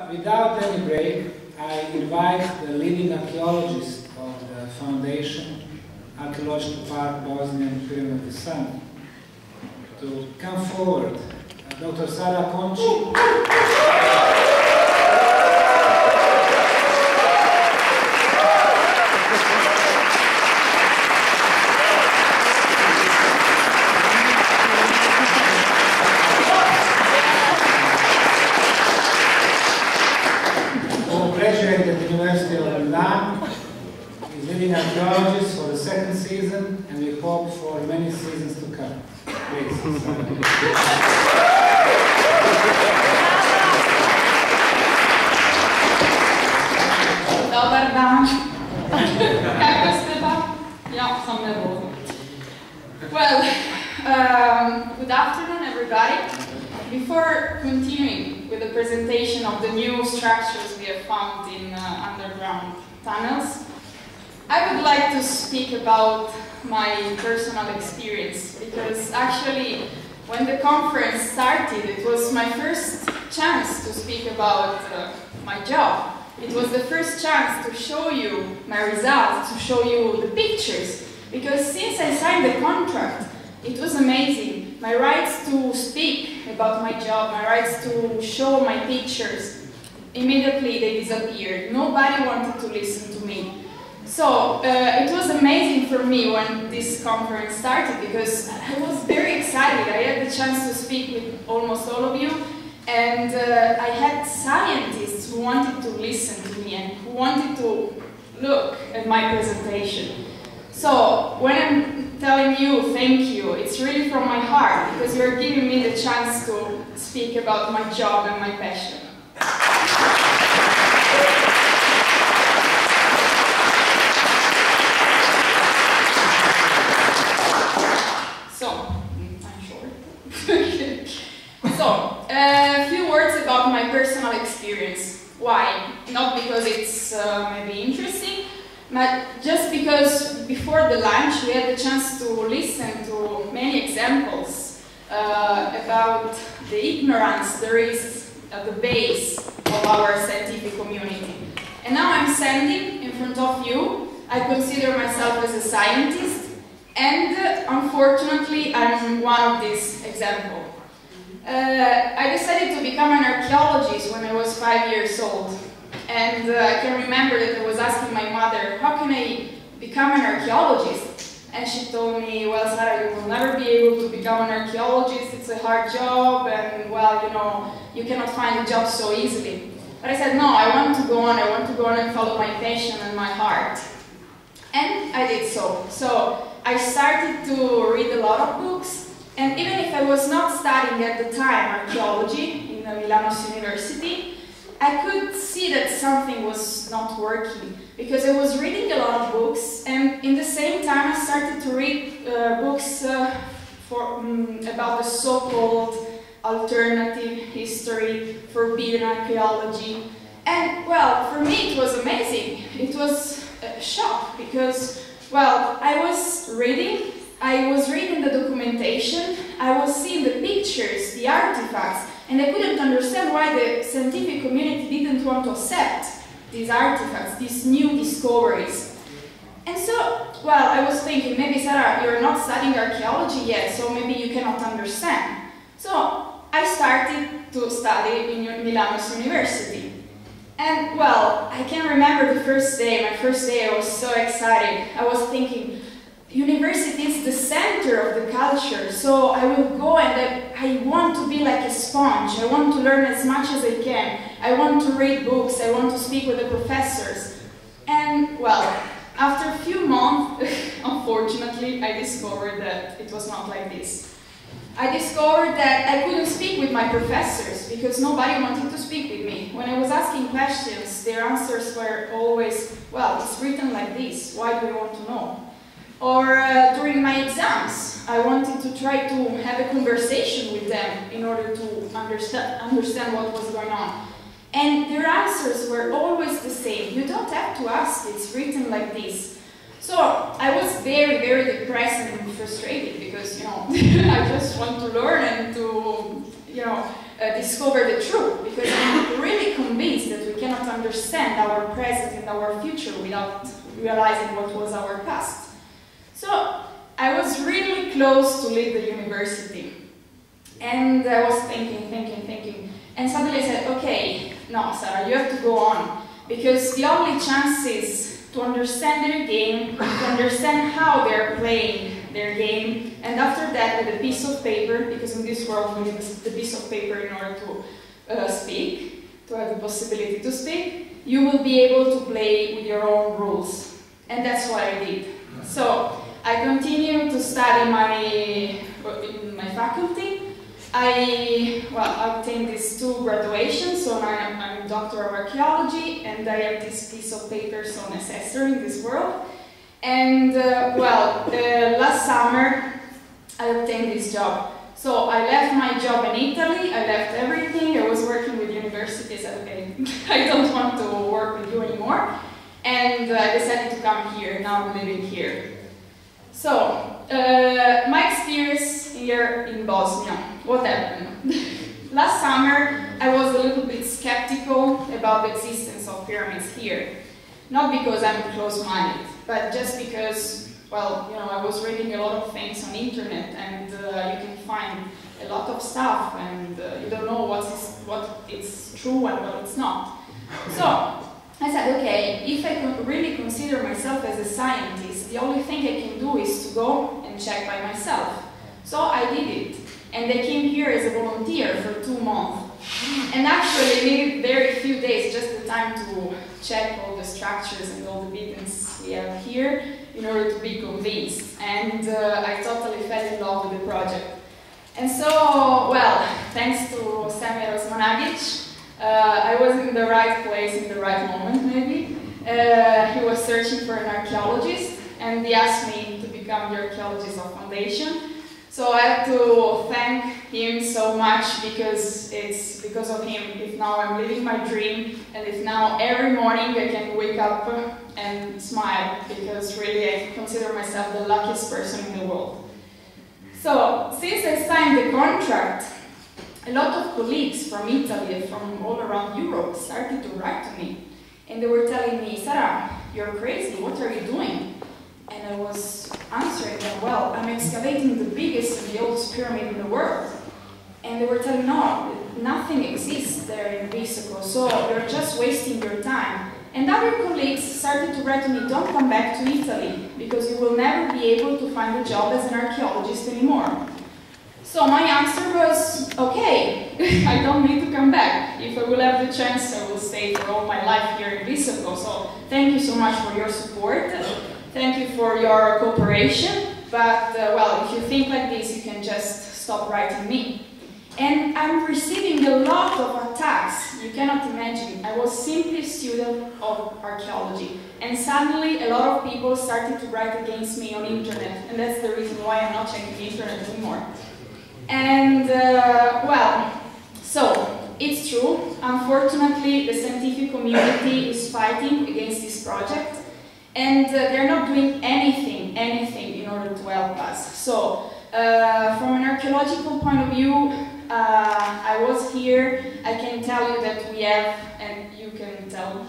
without any break, I invite the leading archaeologist of the Foundation, Archaeological Park, Bosnian Pyramid, Sun, to come forward. Dr. Sara Acconci. Graduated at the University of Milan, is leading archaeologist for the second season, and we hope for many seasons to come. Please. Dobar dan. Kako ste ba? Ja sam nervozna. Well, good afternoon everybody. Before continuing with the presentation of the new structures we have found in underground tunnels, I would like to speak about my personal experience, because actually when the conference started, it was my first chance to speak about my job. It was the first chance to show you my results, to show you the pictures, because since I signed the contract, it was amazing. My rights to speak about my job, my rights to show my pictures, immediately they disappeared. Nobody wanted to listen to me. So it was amazing for me when this conference started, because I was very excited. I had the chance to speak with almost all of you, and I had scientists who wanted to listen to me and who wanted to look at my presentation. So when I'm telling you thank you, it's really from my heart, because you're giving me the chance to speak about my job and my passion. So, I'm short. So, a few words about my personal experience. Why? Not because it's maybe interesting, but just because before the lunch we had the chance to listen to many examples about the ignorance there is at the base of our scientific community. And now I'm standing in front of you. I consider myself as a scientist, and unfortunately I'm one of these examples. I decided to become an archaeologist when I was 5 years old. And I can remember that I was asking my mother, how can I become an archaeologist? And she told me, well, Sara, you will never be able to become an archaeologist, it's a hard job, and well, you know, you cannot find a job so easily. But I said, no, I want to go on and follow my passion and my heart. And I did so. So I started to read a lot of books, and even if I was not studying at the time archaeology in the Milan's University, I could see that something was not working, because I was reading a lot of books, and in the same time I started to read books about the so-called alternative history, forbidden archaeology. And well, for me it was amazing. It was a shock, because, well, I was reading the documentation, I was seeing the pictures, the artifacts, and I couldn't understand why the scientific community didn't want to accept these artifacts, these new discoveries. And so, well, I was thinking, maybe Sara, you're not studying archaeology yet, so maybe you cannot understand. So I started to study in Milan's University. And well, I can remember the first day, my first day, I was so excited. I was thinking, university is the center of the culture, so I will go and I want to be like a sponge. I want to learn as much as I can. I want to read books, I want to speak with the professors. And well, after a few months, unfortunately, I discovered that it was not like this. I discovered that I couldn't speak with my professors because nobody wanted to speak with me. When I was asking questions, their answers were always, well, it's written like this, why do you want to know? Or during my exams, I wanted to try to have a conversation with them in order to understand what was going on. And their answers were always the same. You don't have to ask, it's written like this. So I was very, very depressed and frustrated because, you know, I just want to learn and to, you know, discover the truth, because I'm really convinced understand our present and our future without realizing what was our past. So I was really close to leave the university. And I was thinking. And suddenly I said, okay, no, Sara, you have to go on. Because the only chance is to understand their game, to understand how they're playing their game, and after that with a piece of paper, because in this world we need the piece of paper in order to speak, to have the possibility to speak, you will be able to play with your own rules. And that's what I did. So I continued to study in my faculty. I obtained these 2 graduations, so now I'm a doctor of archaeology, and I have this piece of paper so necessary in this world. And last summer I obtained this job. So I left my job in Italy, I left everything, I was working with universities, I said, okay, I don't want to work with you anymore. And I decided to come here, now I'm living here. So, my experience here in Bosnia, what happened? Last summer I was a little bit skeptical about the existence of pyramids here. Not because I'm close-minded, but just because, well, I was reading a lot of things on the internet, and you can find a lot of stuff, and you don't know what is true and what it's not. So I said, okay, if I could really consider myself as a scientist, the only thing I can do is to go and check by myself. So I did it, and I came here as a volunteer for 2 months. And actually, I needed very few days, just the time to check all the structures and all the buildings we have here in order to be convinced. And I totally fell in love with the project. And so, well, thanks to Sara Acconci, I was in the right place in the right moment, maybe. He was searching for an archaeologist, and he asked me to become the archaeologist of Foundation. So I have to thank him so much, because it's because of him if now I'm living my dream, and if now every morning I can wake up and smile, because really I consider myself the luckiest person in the world. So since I signed the contract, a lot of colleagues from Italy and from all around Europe started to write to me, and they were telling me, Sara, you're crazy, what are you doing? And I was answering them, well, I'm excavating the biggest and the oldest pyramid in the world. And they were telling me, no, nothing exists there in Visoko, so you're just wasting your time. And other colleagues started to write to me, don't come back to Italy, because you will never be able to find a job as an archaeologist anymore. So my answer was, okay, I don't need to come back. If I will have the chance, I will stay for all my life here in Visoko. So thank you so much for your support. Thank you for your cooperation, but well, if you think like this, you can just stop writing me. And I'm receiving a lot of attacks, you cannot imagine. I was simply a student of archaeology, and suddenly a lot of people started to write against me on the internet, and that's the reason why I'm not checking the internet anymore. And well, so it's true, unfortunately the scientific community is fighting against this project. And they're not doing anything in order to help us. So, from an archaeological point of view, I was here. I can tell you that we have, and you can tell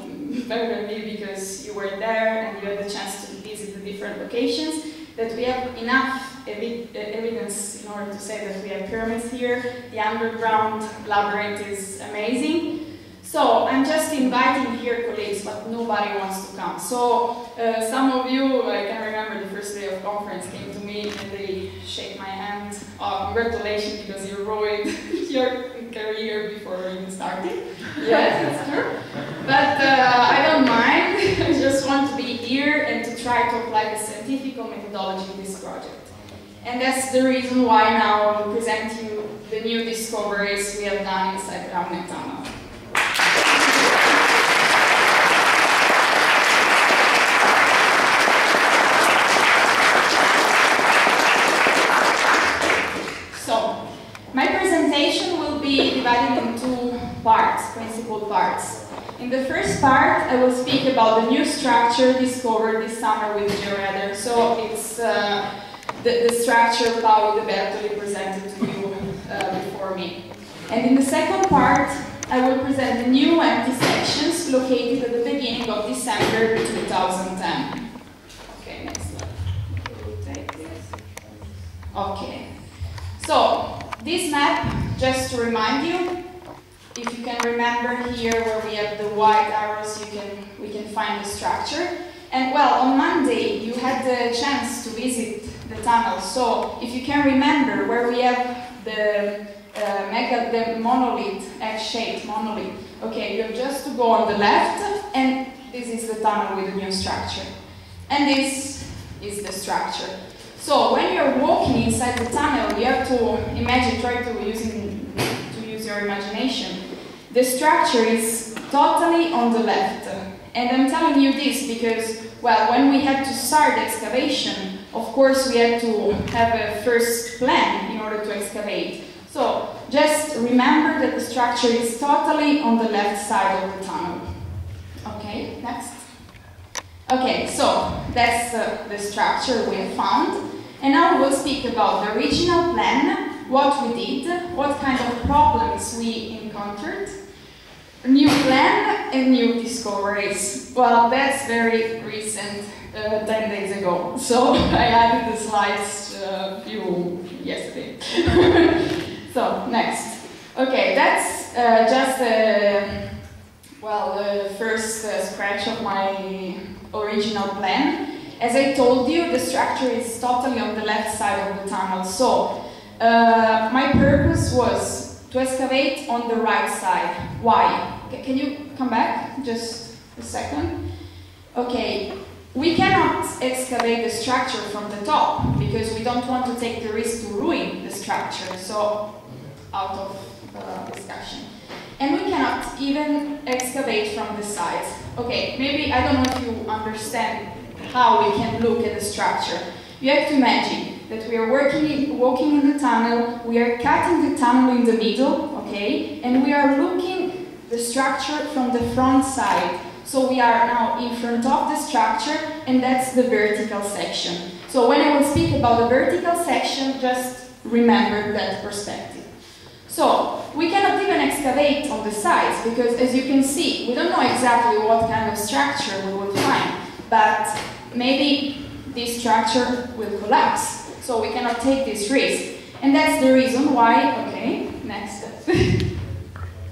better than me because you were there and you had the chance to visit the different locations, that we have enough evidence in order to say that we have pyramids here. The underground labyrinth is amazing. So I'm just inviting here colleagues, but nobody wants to come. So some of you, I can remember the first day of conference, came to me and they shake my hand. Oh, congratulations, because you ruined your career before even starting. Yes, it's true. But I don't mind. I just want to be here and to try to apply the scientific methodology in this project. And that's the reason why now I will present you the new discoveries we have done inside Ravne Tunnel. So, my presentation will be divided in 2 parts, principal parts. In the first part, I will speak about the new structure discovered this summer with GeoRadar. So, it's the structure Paolo De Bertoli presented to you before me. And in the second part, I will present the new empty sections located at the beginning of December 2010. Okay, next slide. We'll take this. Okay. So, this map, just to remind you, if you can remember here where we have the white arrows, we can find the structure. And well, on Monday you had the chance to visit the tunnel. So if you can remember where we have the monolith, egg-shaped monolith. Okay, you have just to go on the left, and this is the tunnel with the new structure. And this is the structure. So when you're walking inside the tunnel, you have to imagine, try to use your imagination. The structure is totally on the left. And I'm telling you this because, well, when we had to start excavation, of course we had to have a first plan in order to excavate. So just remember that the structure is totally on the left side of the tunnel. Okay, next. Okay, so that's the structure we have found. And now we'll speak about the original plan, what we did, what kind of problems we encountered, new plan and new discoveries. Well, that's very recent, 10 days ago. So I added the slides yesterday. So, next. Okay, that's just the first scratch of my original plan. As I told you, the structure is totally on the left side of the tunnel. So, my purpose was to excavate on the right side. Why? Can you come back just a second? Okay, we cannot excavate the structure from the top because we don't want to take the risk to ruin the structure. So, out of discussion. And we cannot even excavate from the sides. Okay, maybe I don't know if you understand how we can look at the structure. You have to imagine that we are walking in the tunnel, we are cutting the tunnel in the middle, okay, and we are looking the structure from the front side. So we are now in front of the structure, and that's the vertical section. So when I will speak about the vertical section, just remember that perspective. So we cannot even excavate on the sides because, as you can see, we don't know exactly what kind of structure we will find, but maybe this structure will collapse, so we cannot take this risk. And that's the reason why, okay, next.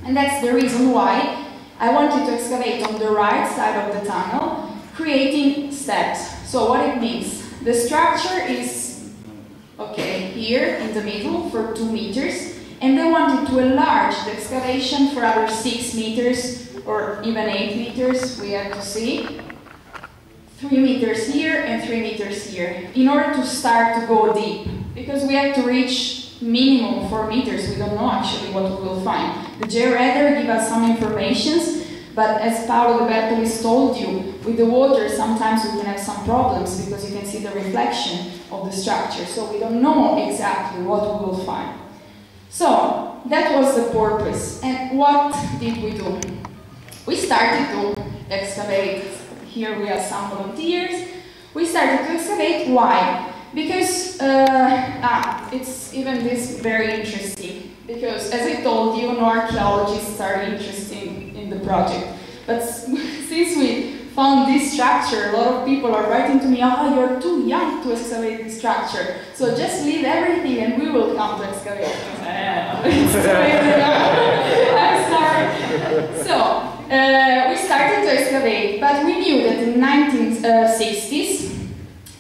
And that's the reason why I wanted to excavate on the right side of the tunnel, creating steps. So what it means, the structure is, okay, here in the middle for 2 meters, and they wanted to enlarge the excavation for other 6 meters, or even 8 meters, we have to see. 3 meters here and 3 meters here, in order to start to go deep, because we have to reach minimum 4 meters. We don't know actually what we will find. The georadar give us some information, but as Paolo De Bertolis told you, with the water sometimes we can have some problems because you can see the reflection of the structure, so we don't know exactly what we will find. So that was the purpose. And what did we do? We started to excavate. Here we have some volunteers. We started to excavate. Why? Because it's even this very interesting. Because as I told you, no archaeologists are interested in the project. But since we found this structure, a lot of people are writing to me, "Oh, you're too young to excavate this structure. So just leave everything and we will come to excavate." I'm sorry. So we started to excavate, but we knew that in the 1960s,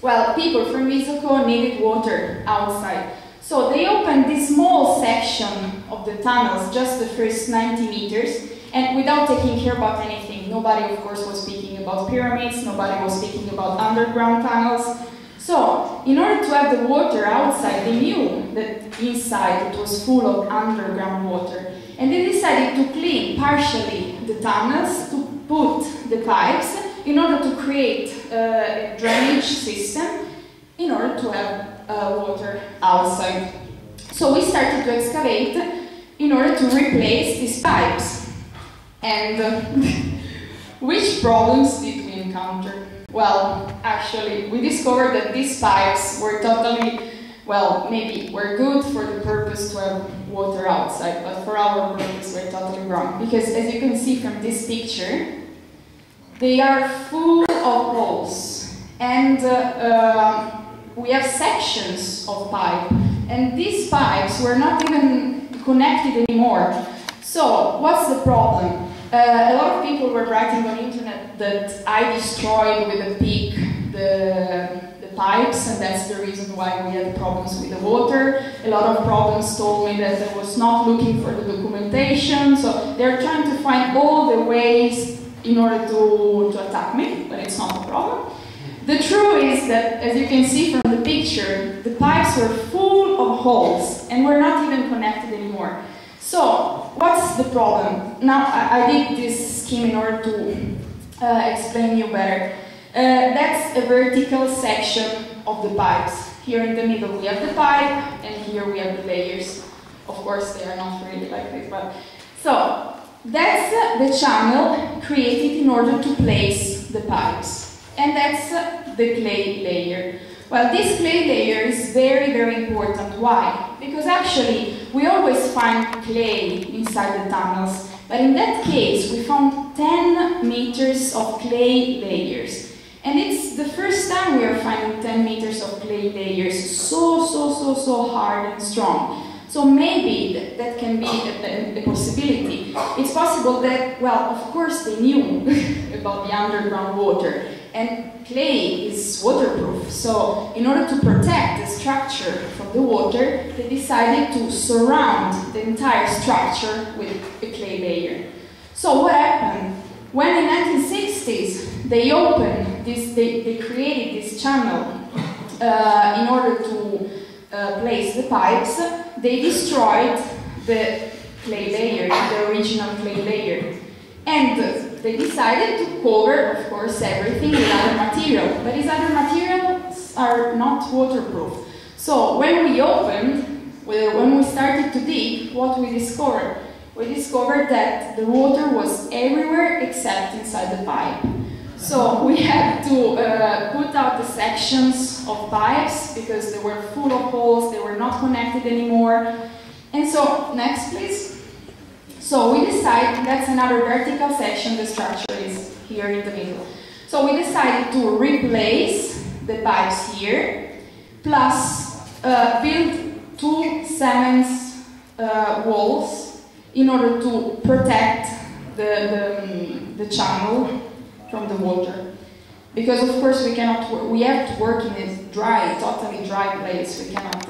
well, people from Visoko needed water outside. So they opened this small section of the tunnels, just the first 90 meters, and without taking care about anything. Nobody, of course, was speaking about pyramids, nobody was speaking about underground tunnels. So, in order to have the water outside, they knew that inside it was full of underground water. And they decided to clean partially the tunnels, to put the pipes, in order to create a drainage system, in order to have water outside. So we started to excavate in order to replace these pipes. And which problems did we encounter? Well, actually, we discovered that these pipes were totally well, maybe we're good for the purpose to have water outside, but for our purpose we're totally wrong. Because as you can see from this picture, they are full of holes. And we have sections of pipe. And these pipes were not even connected anymore. So, what's the problem? A lot of people were writing on the internet that I destroyed with a pick the pipes, and that's the reason why we had problems with the water. A lot of problems told me that I was not looking for the documentation, so they're trying to find all the ways in order to attack me, but it's not a problem. The truth is that, as you can see from the picture, the pipes were full of holes and were not even connected anymore. So, what's the problem? Now, I did this scheme in order to explain you better. That's a vertical section of the pipes. Here in the middle we have the pipe, and here we have the layers. Of course, they are not really like this, but... So, that's the channel created in order to place the pipes. And that's the clay layer. Well, this clay layer is very, very important. Why? Because actually, we always find clay inside the tunnels. But in that case, we found 10 meters of clay layers. And it's the first time we are finding 10 meters of clay layers so hard and strong. So maybe that can be a possibility. It's possible that, well, of course they knew about the underground water. And clay is waterproof, so in order to protect the structure from the water, they decided to surround the entire structure with a clay layer. So what happened? When in the 1960s they opened this, they created this channel in order to place the pipes, they destroyed the clay layer, the original clay layer. And they decided to cover, of course, everything with other material. But these other materials are not waterproof. So when we opened, when we started to dig, what we discovered? We discovered that the water was everywhere except inside the pipe. So we had to put out the sections of pipes because they were full of holes, they were not connected anymore. And so, next please. So we decided, that's another vertical section, the structure is here in the middle. So we decided to replace the pipes here, plus build 2 cement walls in order to protect the channel from the water. Because of course we have to work in a dry, totally dry place, we cannot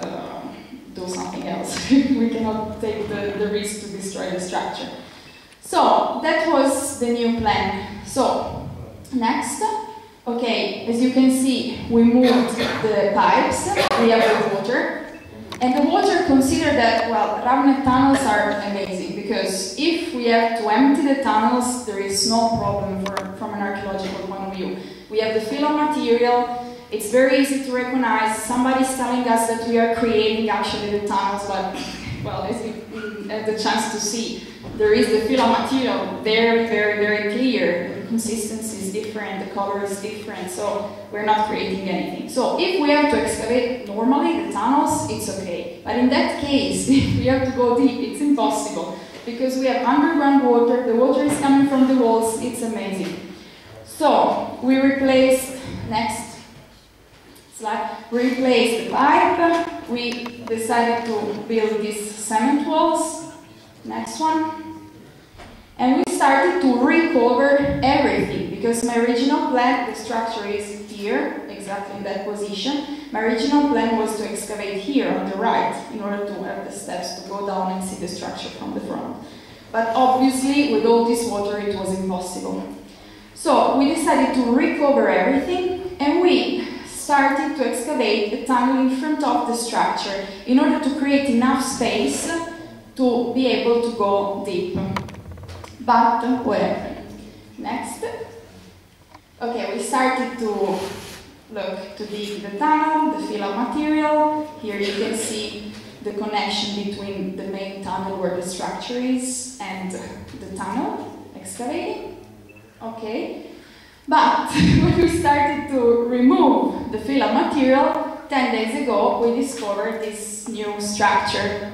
do something else. We cannot take the risk to destroy the structure. So, that was the new plan. So, next. Okay, as you can see, we moved the pipes, we have the water. And the water, consider that, well, Ravne tunnels are amazing, because if we have to empty the tunnels, there is no problem from an archaeological point of view. We have the fill of material. It's very easy to recognize. Somebody's telling us that we are creating actually the tunnels, but, well, as you had the chance to see, there is the fill of material very, very, very clear. The consistency is different, the color is different, so we're not creating anything. So if we have to excavate normally the tunnels, it's okay. But in that case, if we have to go deep, it's impossible. Because we have underground water, the water is coming from the walls, it's amazing. So, we replaced, next slide, we replaced the pipe, we decided to build these cement walls, next one, and we started to recover everything, because my original plan, the structure is here, exactly in that position. My original plan was to excavate here on the right, in order to have the steps to go down and see the structure from the front. But obviously, with all this water, it was impossible. So, we decided to recover everything, and we started to excavate a tunnel in front of the structure in order to create enough space to be able to go deep. But what happened? Next. Okay, we started to dig the tunnel, the fill of material. Here you can see the connection between the main tunnel where the structure is and the tunnel excavating. Okay. But when we started to remove the fill of material, 10 days ago, we discovered this new structure.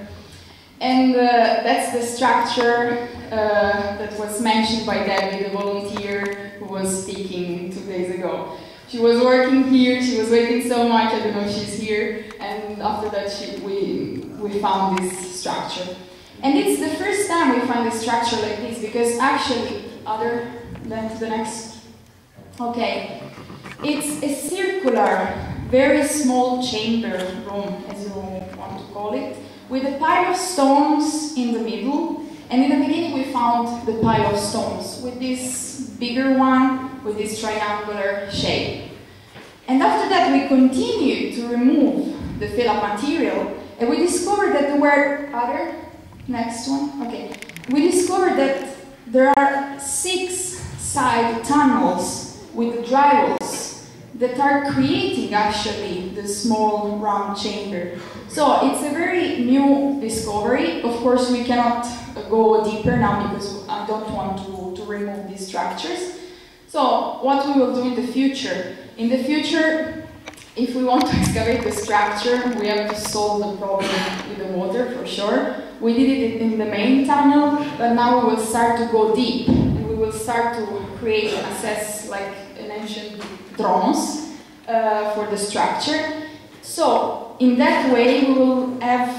And that's the structure that was mentioned by Debbie, the volunteer who was speaking 2 days ago. She was working here, she was waiting so much, I don't know if she's here, and after that we found this structure. And it's the first time we find a structure like this, because actually, other than to the next, okay, it's a circular, very small chamber room, as you want to call it, with a pile of stones in the middle, and in the beginning we found the pile of stones with this bigger one, with this triangular shape. And after that we continued to remove the fill-up material, and we discovered that there were other, next one, okay, we discovered that there are 6 side tunnels with drywalls that are creating actually the small round chamber. So it's a very new discovery. Of course, we cannot go deeper now because I don't want to remove these structures. So what we will do in the future? In the future, if we want to excavate the structure, we have to solve the problem with the water for sure. We did it in the main tunnel, but now we will start to go deep and we will start to create and assess like an ancient dromos for the structure. So in that way, we will have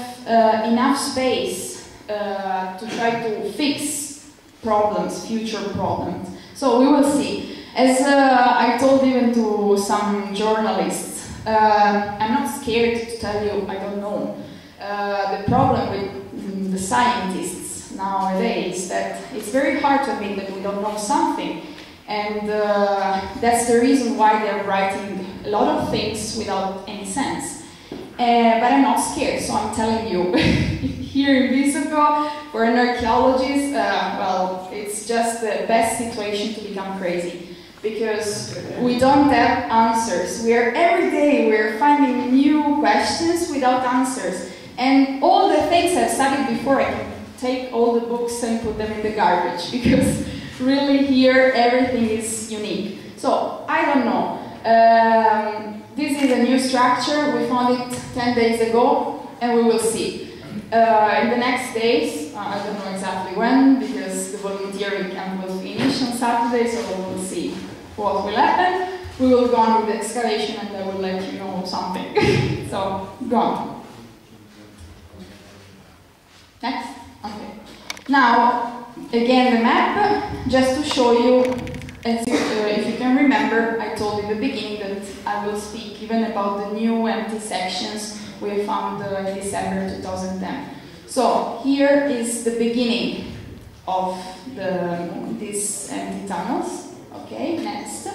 enough space to try to fix problems, future problems. So we will see. As I told even to some journalists, I'm not scared to tell you I don't know. The problem with the scientists nowadays is that it's very hard to admit that we don't know something. And that's the reason why they're writing a lot of things without any sense. But I'm not scared, so I'm telling you, here in Visoko, for an archaeologist, well, it's just the best situation to become crazy. Because we don't have answers. Every day we're finding new questions without answers. And all the things I've studied before, I can take all the books and put them in the garbage. Because really here everything is unique. So, I don't know. This is a new structure. We found it 10 days ago, and we will see. In the next days, I don't know exactly when, because the volunteering camp will finish on Saturday, so we will see what will happen. We will go on with the excavation and I will let you know something. So, go on. Next? Okay. Now, again the map, just to show you, if you can remember, I told in the beginning that I will speak even about the new empty sections we found in December 2010. So, here is the beginning of these empty tunnels. Okay, next.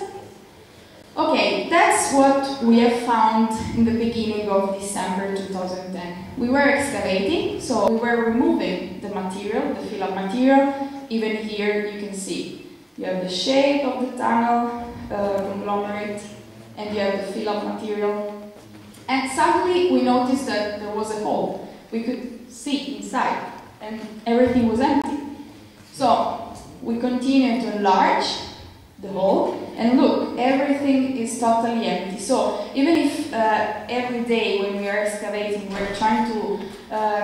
Okay, that's what we have found in the beginning of December 2010. We were excavating, so we were removing the material, the fill-up material. Even here you can see you have the shape of the tunnel, conglomerate, and you have the fill-up material. And suddenly we noticed that there was a hole. We could see inside, and everything was empty. So we continued to enlarge the hole, and look, everything is totally empty. So even if every day when we are excavating we're trying to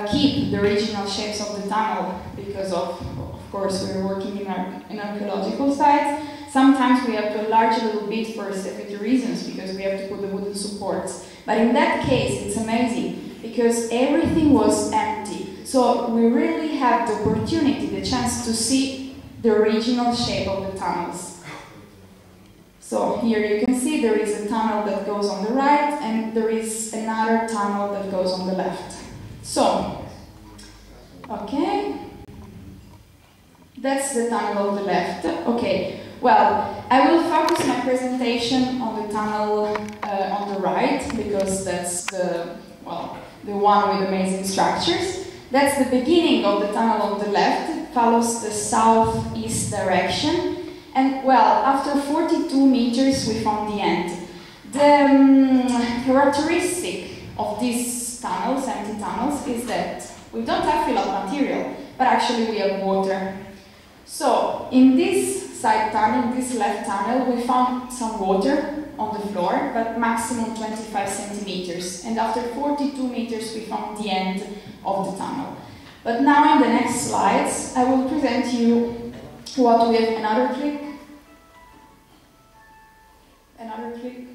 keep the original shapes of the tunnel, because of course we're working in archaeological sites, sometimes we have to enlarge a little bit for safety reasons, because we have to put the wooden supports. But in that case it's amazing, because everything was empty. So we really had the opportunity, the chance to see the original shape of the tunnels. So here you can see there is a tunnel that goes on the right and there is another tunnel that goes on the left. So, okay, that's the tunnel on the left. Okay, well, I will focus my presentation on the tunnel on the right, because that's the one with amazing structures. That's the beginning of the tunnel on the left. It follows the southeast direction. And well, after 42 meters we found the end. The characteristic of these tunnels, empty tunnels, is that we don't have fill-up material, but actually we have water. So in this side tunnel, in this left tunnel, we found some water, on the floor, but maximum 25 centimeters. And after 42 meters, we found the end of the tunnel. But now in the next slides, I will present you what we have. Another click. Another click.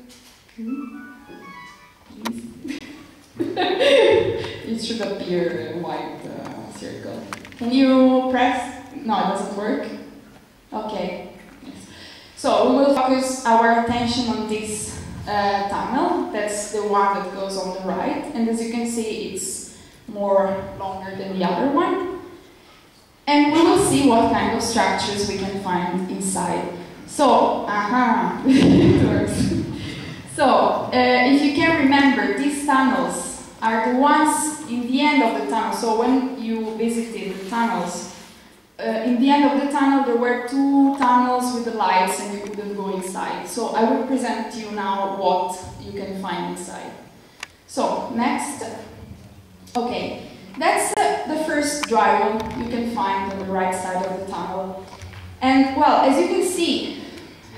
It should appear a white circle. Can you press? No, it doesn't work. Okay. Yes. So we will focus our attention on this tunnel. That's the one that goes on the right. And as you can see, it's more longer than the other one. And we will see what kind of structures we can find inside. So, it works. So, if you can remember, these tunnels are the ones in the end of the tunnel. So when you visited the tunnels, in the end of the tunnel there were two tunnels with the lights and you couldn't go inside. So I will present to you now what you can find inside. So, next. Okay, that's the first drywall you can find on the right side of the tunnel. And well, as you can see,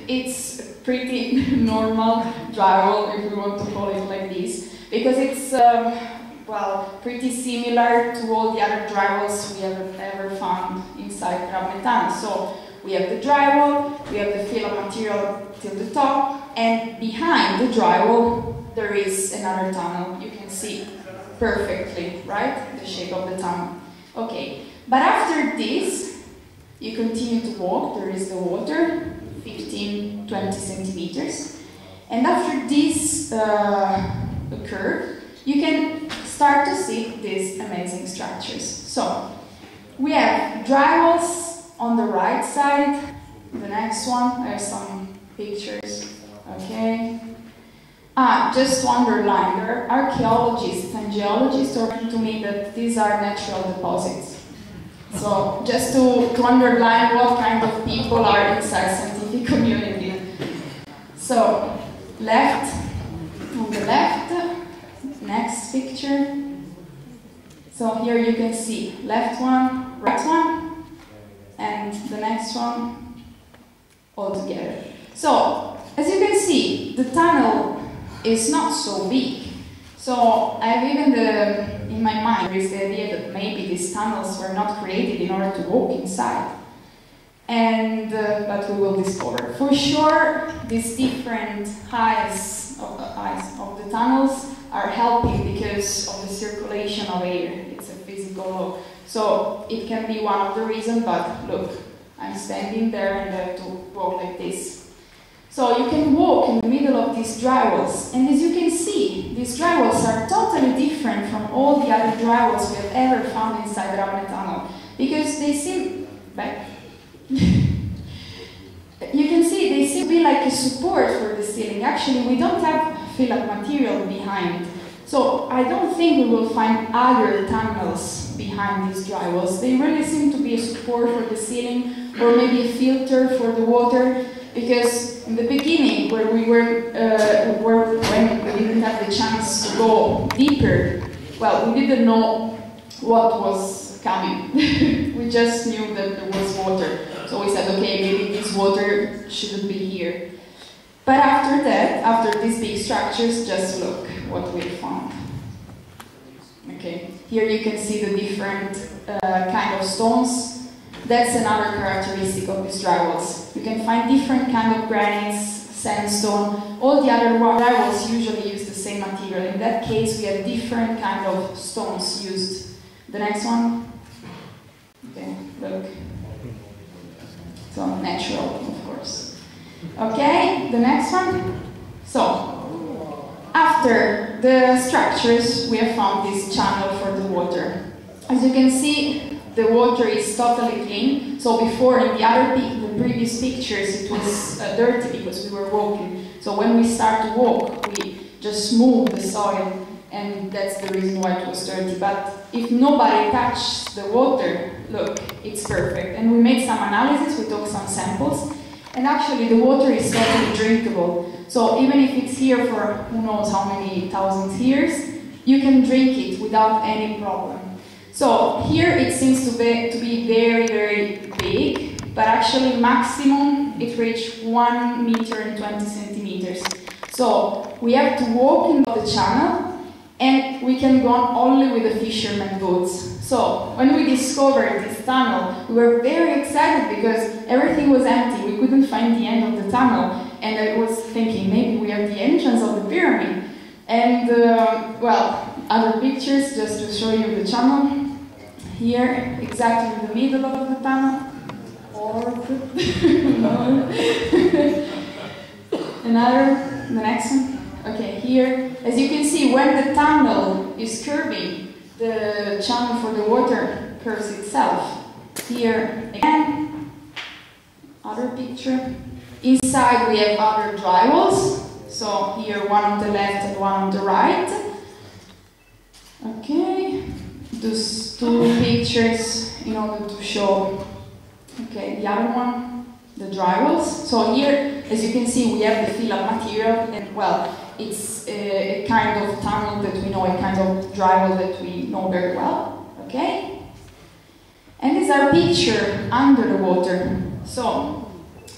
it's pretty normal drywall, if we want to call it like this, because it's well, pretty similar to all the other drywalls we have ever found inside Ravne tunnel. So we have the drywall, we have the fill of material till the top, and behind the drywall there is another tunnel. You can see perfectly, right, the shape of the tunnel. Okay, but after this, you continue to walk. There is the water, 15-20 centimeters, and after this curve, you can start to see these amazing structures. So we have drywalls on the right side. The next one, I have some pictures. Okay. Just to underline, there are archaeologists and geologists talking to me that these are natural deposits. So just to underline what kind of people are inside scientific community. So left, on the left, next picture. So here you can see left one, right one, and the next one all together. So as you can see, the tunnel is not so big. So I have even in my mind there is the idea that maybe these tunnels were not created in order to walk inside. And but we will discover. For sure, these different heights of the tunnels are helping because of the circulation of air. It's a physical law. So it can be one of the reasons, but look, I'm standing there and I have to walk like this. So you can walk in the middle of these drywalls, and as you can see, these drywalls are totally different from all the other drywalls we have ever found inside the Ravne tunnel, because they seem back. You can see they seem to be like a support for the ceiling. Actually, we don't have fill-up material behind, so I don't think we will find other tunnels behind these drywalls. They really seem to be a support for the ceiling, or maybe a filter for the water. Because in the beginning, when we didn't have the chance to go deeper, well, we didn't know what was coming. We just knew that there was water. So we said, okay, maybe this water shouldn't be here. But after that, after these big structures, just look what we found. Okay, here you can see the different kind of stones. That's another characteristic of these drywalls. You can find different kind of granites, sandstone. All the other drywalls usually use the same material. In that case, we have different kind of stones used. The next one. Okay, look. So natural, of course. Okay, the next one. So, after the structures, we have found this channel for the water. As you can see, the water is totally clean. So before, in the previous pictures, it was dirty because we were walking. So when we start to walk, we just smooth the soil, and that's the reason why it was dirty. But if nobody touched the water, look, it's perfect. And we made some analysis, we took some samples, and actually the water is totally drinkable. So even if it's here for who knows how many thousands years, you can drink it without any problem. So here it seems to be very, very big, but actually maximum it reached 1 meter and 20 centimeters. So we have to walk in the channel, and we can go on only with the fisherman boots. So when we discovered this tunnel, we were very excited because everything was empty. We couldn't find the end of the tunnel, and I was thinking maybe we have the entrance of the pyramid. And well, other pictures just to show you the channel. Here, exactly in the middle of the tunnel. Or another, the next one. Okay, here, as you can see, when the tunnel is curving, the channel for the water curves itself. Here again, other picture. Inside we have other drywalls. So here one on the left and one on the right. Okay, those two pictures in order to show. Okay, the other one, the drywalls. So here, as you can see, we have the fill of material, and well, it's a kind of tunnel that we know, a kind of drywall that we know very well. Okay, and these are pictures under the water. So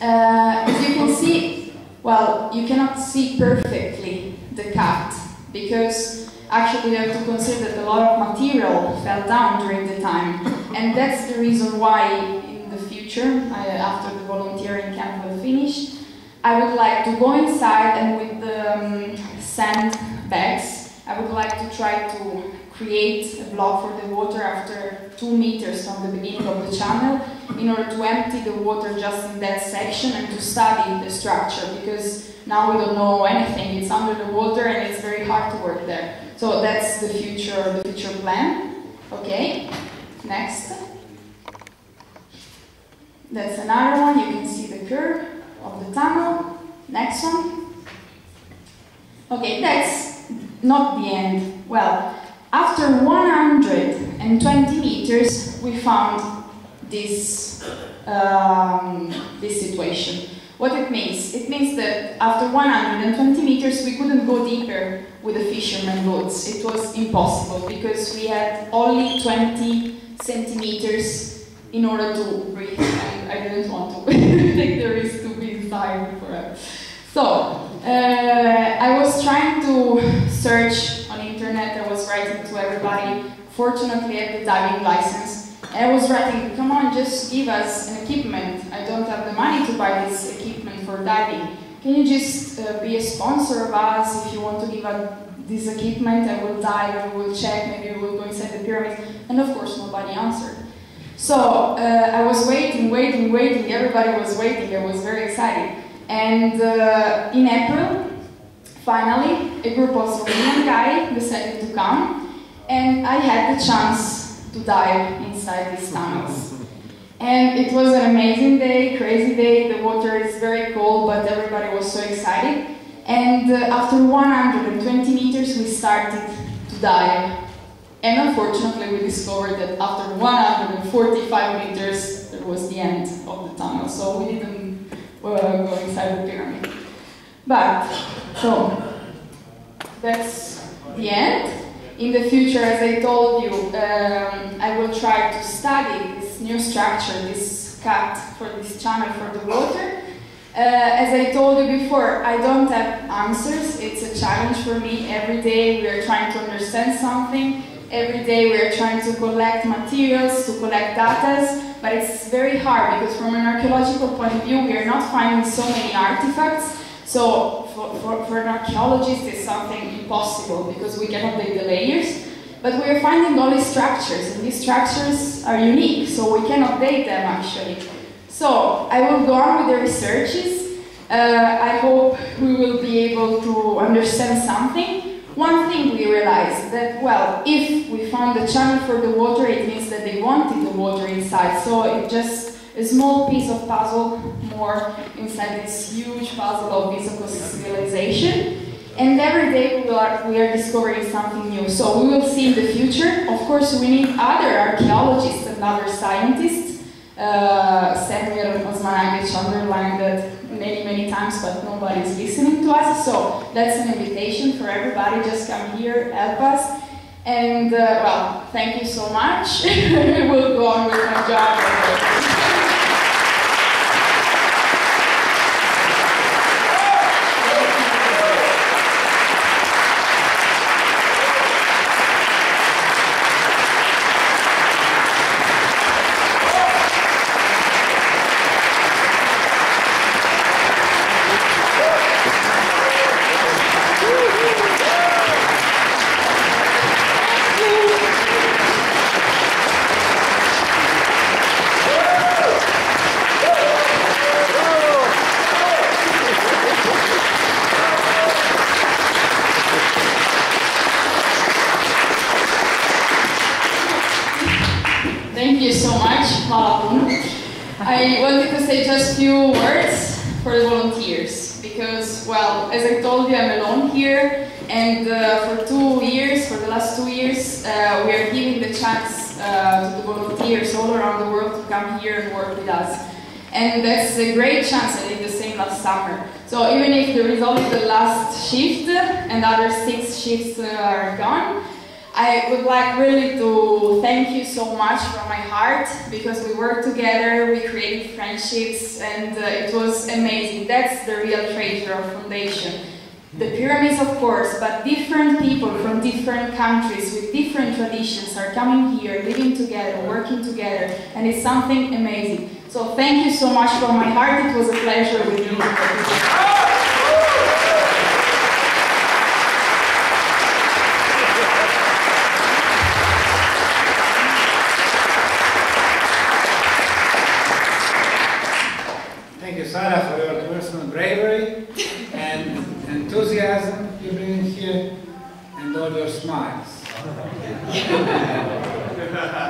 as you can see, well, you cannot see perfectly the cut because actually you have to consider that a lot of material fell down during the time, and that's the reason why in the future, after the volunteering camp will finish, I would like to go inside and with the sand bags, I would like to try to create a block for the water after 2 meters from the beginning of the channel in order to empty the water just in that section and to study the structure, because now we don't know anything, it's under the water and it's very hard to work there. So that's the future plan. Okay, next. That's another one, you can see the curve of the tunnel. Next one. Okay, that's not the end. Well, after 120 meters, we found this, this situation. What it means? It means that after 120 meters, we couldn't go deeper with the fisherman boats. It was impossible because we had only 20 centimeters in order to breathe, and I didn't want to take the risk to be inside forever. So, I was trying to search on internet, I was writing to everybody. Fortunately, I had the diving license. I was writing, come on, just give us an equipment. I don't have the money to buy this equipment for diving. Can you just be a sponsor of us? If you want to give us this equipment, I will dive, we will check, maybe we will go inside the pyramid. And of course, nobody answered. So I was waiting, everybody was waiting, I was very excited. And in April, finally, a group of Slovenian guys decided to come, and I had the chance to dive inside these tunnels. And it was an amazing day, crazy day. The water is very cold, but everybody was so excited. And after 120 meters, we started to dive. And unfortunately, we discovered that after 145 meters, there was the end of the tunnel. So we didn't go inside the pyramid. But, so, that's the end. In the future, as I told you, I will try to study this new structure, this cut for this channel for the water. As I told you before, I don't have answers. It's a challenge for me. Every day we are trying to understand something. Every day we are trying to collect materials, to collect data, but it's very hard because from an archaeological point of view, we are not finding so many artifacts. So for an archaeologist, it's something impossible because we cannot date the layers. But we are finding only structures, and these structures are unique, so we cannot date them actually. So I will go on with the researches. I hope we will be able to understand something. One thing we realized that, well, if we found the channel for the water, it means that they wanted the water inside. So it's just a small piece of puzzle more inside this huge puzzle of physical civilization. And every day we are discovering something new. So we will see in the future. Of course, we need other archaeologists and other scientists. Samuel Osmanagic underlined that many times, but nobody is listening to us. So that's an invitation for everybody. Just come here, help us. And well, thank you so much. We'll go on with my job. Thank you so much, I wanted to say just a few words for the volunteers because, well, as I told you, I'm alone here, and for the last 2 years, we are giving the chance to the volunteers all around the world to come here and work with us. And that's a great chance. I did the same last summer. So even if there is only the last shift and other 6 shifts are gone, I would like really to thank you so much from my heart because we worked together, we created friendships, and it was amazing. That's the real treasure of Foundation. The pyramids, of course, but different people from different countries with different traditions are coming here, living together, working together, and it's something amazing. So thank you so much from my heart. It was a pleasure with you. Thank you, Sara, for your personal bravery and enthusiasm you bring here, and all your smiles.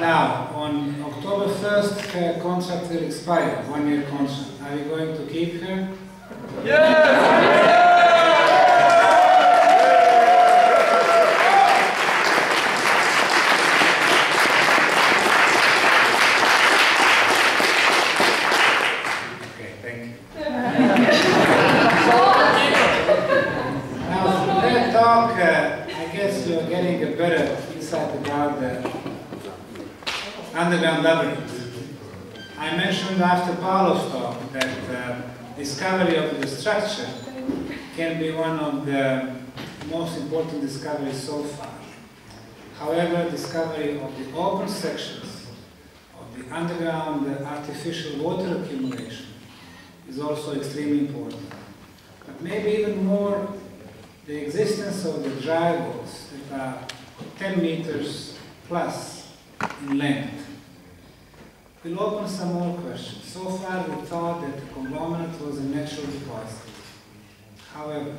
Now, on October 1st, her contract will expire, 1-year contract. Are you going to keep her? Yeah! Underground labyrinth. I mentioned after Paolo's talk that discovery of the structure can be one of the most important discoveries so far. However, discovery of the open sections of the underground artificial water accumulation is also extremely important. But maybe even more, the existence of the dry walls that are 10 meters plus in length will open some more questions. So far we thought that the conglomerate was a natural deposit. However,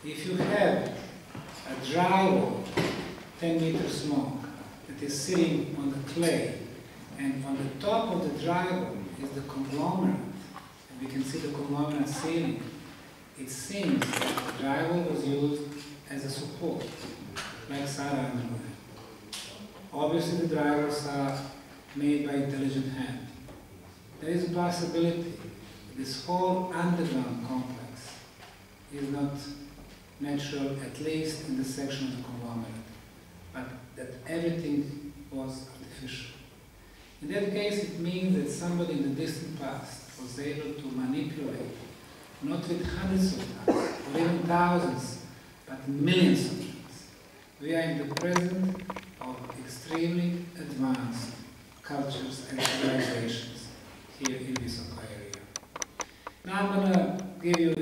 if you have a dry wall 10 meters long that is sitting on the clay, and on the top of the dry wall is the conglomerate, and we can see the conglomerate ceiling, it seems that the dry wall was used as a support, like Sara and obviously the dry walls are made by intelligent hand. There is a possibility that this whole underground complex is not natural, at least in the section of the conglomerate, but that everything was artificial. In that case, it means that somebody in the distant past was able to manipulate, not with hundreds of tons, or even thousands, but millions of tons. We are in the present of extremely advanced cultures and civilizations here in this area. Now I'm going to give you